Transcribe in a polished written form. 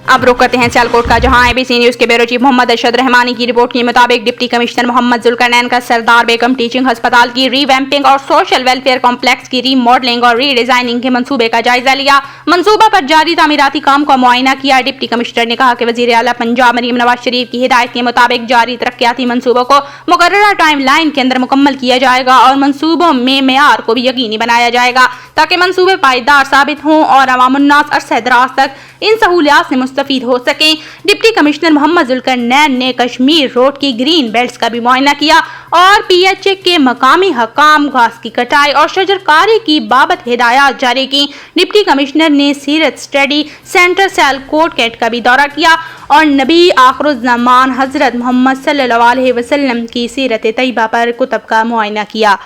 अब रुक करते हैं सियालकोट का, जहां एबीसी न्यूज के ब्यूरो चीफ मोहम्मद अरशद रहमानी की रिपोर्ट के मुताबिक डिप्टी कमिश्नर मोहम्मद जुल्करनैन का सरदार बेगम टीचिंग अस्पताल की रीवैम्पिंग और सोशल वेलफेयर कॉम्प्लेक्स की रीमॉडलिंग और रीडिजाइनिंग के मंसूबे का जायजा लिया। मंसूबा पर जारी तामीराती काम का मुआयना किया। डिप्टी कमिश्नर ने कहा कि वजीर आला पंजाब मरीम नवाज शरीफ की हिदायत के मुताबिक जारी तरक्याती मंसूबों को मुकर्ररा टाइम लाइन के अंदर मुकम्मल किया जाएगा और मंसूबों में मेयार को भी यकीनी बनाया जाएगा ताकि मंसूबे पायदार साबित हों और अवामुन्नास अरसे दराज तक इन सहूलियात से मुस्तफीद हो सकें। डिप्टी कमिश्नर मोहम्मद जुल्करनैन ने कश्मीर रोड की ग्रीन बेल्ट्स का भी मुआयना किया और पीएचए के मकामी हकाम घास की कटाई और शजरकारी की बाबत हिदायत जारी की। डिप्टी कमिश्नर ने सीरत स्टडी सेंटर सियालकोट कैट का भी दौरा किया और नबी आखिरुज़्ज़मान हजरत मोहम्मद सल्लल्लाहु अलैहि वसल्लम की सीरत तैयबा पर कुतब का मुआयना किया।